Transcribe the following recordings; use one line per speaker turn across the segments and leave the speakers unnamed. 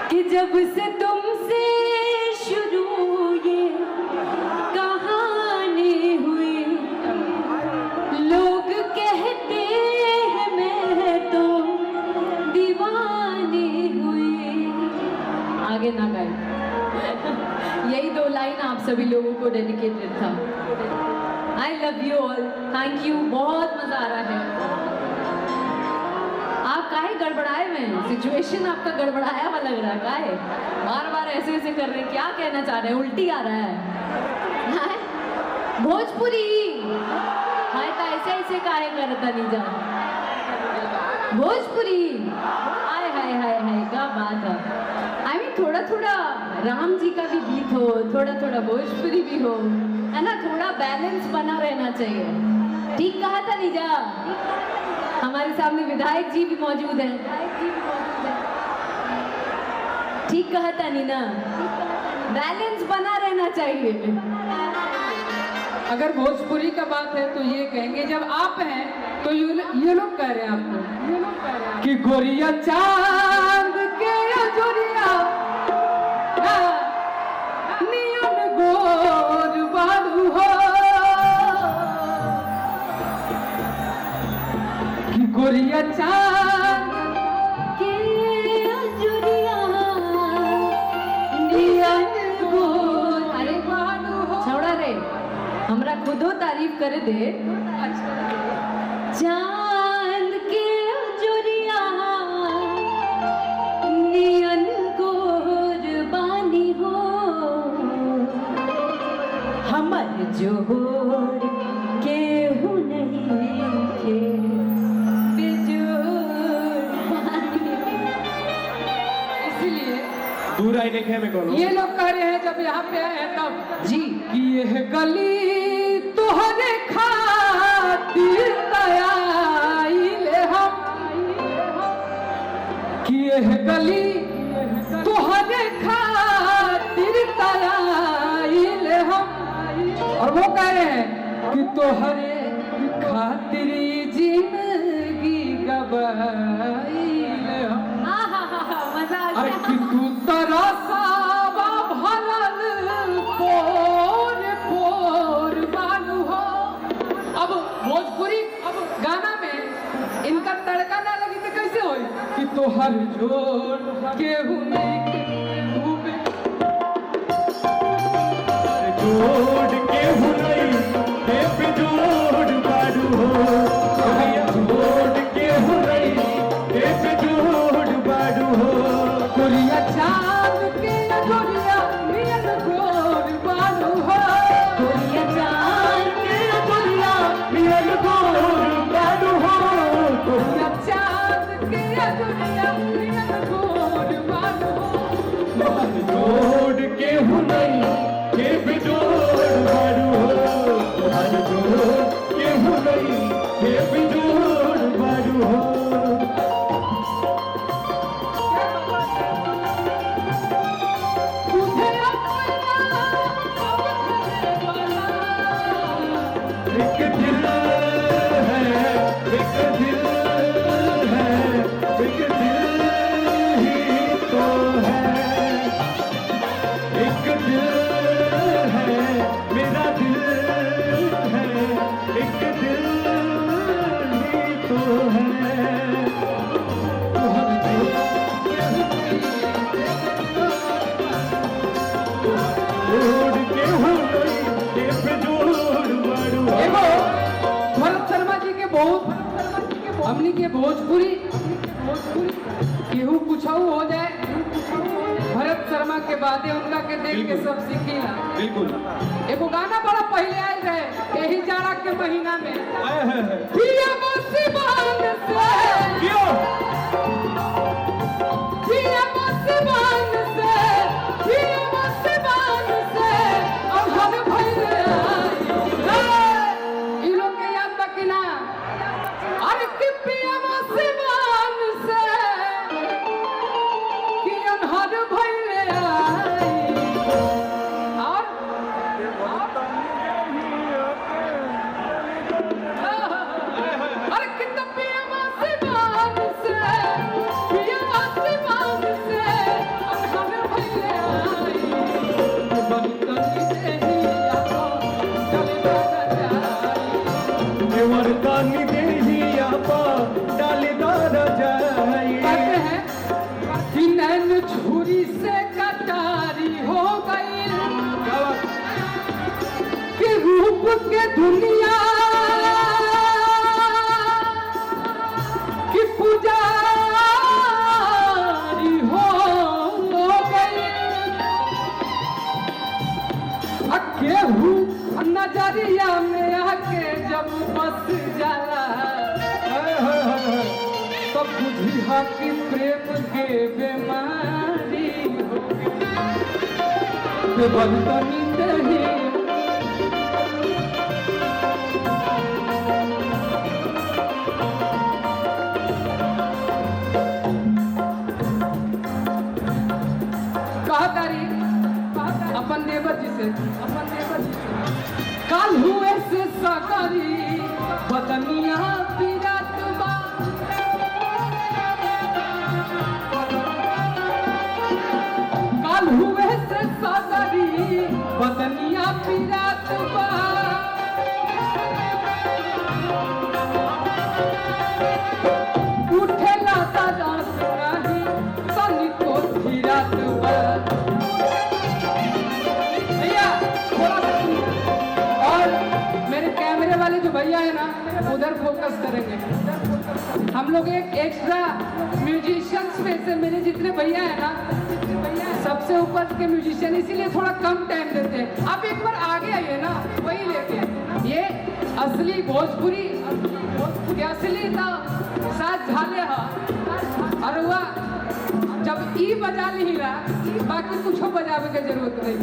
कि जब से तुमसे शुरू ये कहानी हुई, लोग कहते हैं मैं तो दीवानी हुई। आगे ना गाए। यही 2 लाइन आप सभी लोगों को डेडिकेटेड था। I love you all, thank you, बहुत मजा आ रहा है। आप काहे गड़बड़ाए हुए हैं? सिचुएशन आपका गड़बड़ाया हुआ लग रहा है। काहे बार बार ऐसे ऐसे कर रहे हैं? क्या कहना चाह रहे हैं? उल्टी आ रहा है? भोजपुरी हाय तो ऐसे ऐसे काहे करता नहीं जा भोजपुरी। हाय हाय हाय हाय, क्या बात है। आई मीन थोड़ा थोड़ा राम जी का भी गीत हो, थोड़ा थोड़ा भोजपुरी भी हो, है ना? थोड़ा बैलेंस बना रहना चाहिए। ठीक कहा था नीजा? हमारे सामने विधायक जी भी मौजूद हैं। ठीक कहा था नीना, बैलेंस बना रहना चाहिए।
अगर भोजपुरी का बात है तो ये कहेंगे, जब आप हैं तो ये लोग कह रहे हैं आपको कि गोरिया चांद के जोरिया नियन गोर बारू हो, कि गोरिया चांद
के जोरिया नियन गोर। अरे छोड़ा रे, हमरा खुदो तारीफ करे दे। चांद के जोरिया नियन गोर बानी हो, हमर जोड़ केहू नहीं के बेजोड़ बानी।
इसीलिए
दूर आई नहीं में कौन
ये लोग कह रहे हैं जब यहाँ पे आए हैं तब
जी
कि यह गली तुहरे खातिर तयाइले हम, कि यह गली तुहरे खातिर तयाइले हम। और वो कह रहे हैं कि तुहरे खातिर जिंदगी गवाइले हम।
मजा आ
अरे
गया।
कि तू तरसावा भरल पोर पोर बानू हो। अब भोजपुरी गाना में इनका तड़का ना लगी तो कैसे हो कि तोहर जोड़ केहू नहीं केहू में
जोड़ के हुनई देव जोड़ बारू हो, जोड़ के हुनई देव जोड़ बारू हो।
गोरिया चांद के गोरिया मिलन गोर बानू हो,
गोरिया चांद के गोरिया
मिलन गोर बारू हो,
गोरिया चांद के गोरिया मिलन गोर बानू हो।
जोड़ के हुनई देव जोड़ बारू हो, जोड़ के हुनई देव जोड़ बारू हो।
तुझे अपना समझने वाला
एक दिल है, एक दिल है, एक दिल ही तो है, एक दिल है, मेरा दिल है, एक दिल ही तो है। जोड़ के हो गई देव जोड़ बारू हो।
देखो भरत शर्मा जी के बहुत हमनी के भोजपुरी केहू कुछऊ हो जाए, भरत शर्मा के बादे उनका के देख के सब सीखेला।
बिल्कुल
एगो गाना बड़ा पहले आयल रहे यही जाड़ा के महीना में,
आए हैं
पिया बसी बान से,
क्यों
पिया बसी बान से, पिया बसी बान से, अब हम भइले आई। इ लोग के याद बा कि ना? अरे कि पिया बसी बान से, कि अनहर भइले आई। और अरे कि तो पिया रूप के दुनिया की पुजारी हो गई। केहू नजरिया में आके जब बस जाला तो बुझिया कि प्रेम के बीमारी हो गई। बदतमी नहीं अपन नेबर जी से काल हुए से सकरी बदनिया पिरात बा। काल हुए से सकरी बदनिया पिरात बा। उठे लाता डांस रही सनी को धीरात बा। वाले जो भैया है ना उधर फोकस करेंगे। हम लोग एक एक्स्ट्रा म्यूजिशियंस में से मेरे जितने भैया है ना सबसे ऊपर के म्यूजिशियन, इसीलिए थोड़ा कम टाइम देते हैं। आप एक बार आगे आइए ना, वही लेके ये असली भोजपुरी के असली था साथ झाले हा और हुआ जब ई बजा ली ला बाकी कुछ बजावे की जरूरत नहीं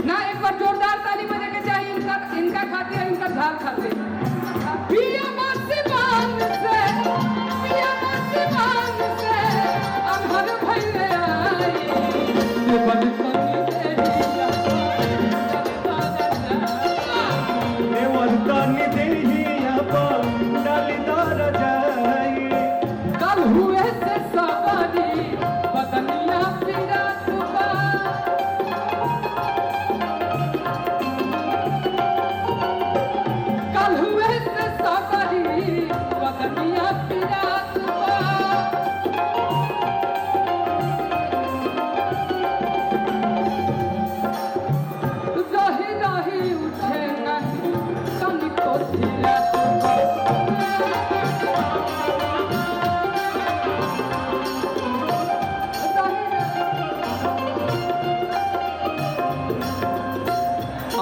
ना। एक बार जोरदार ताली बजा के चाहिए इनका खाते हैं, इनका झाल खाते हैं। पिया मस्तान से अनहर भइले आई
देवतानी देहिया पर डालीदार जाई।
कल हुए से सवारी बदनिया पिरात बा। कल हुए से सवारी बदनिया पिरात बा। रही रही उठे नहीं तनिको धीरत बा।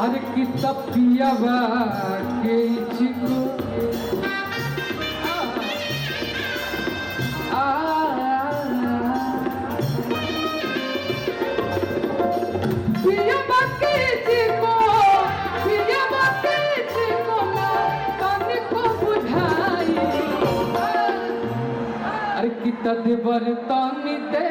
अरे कि तपियावा के चिको पियावा के चिको ना तनिको बुझाई। अरे कि तदेवर तनि दे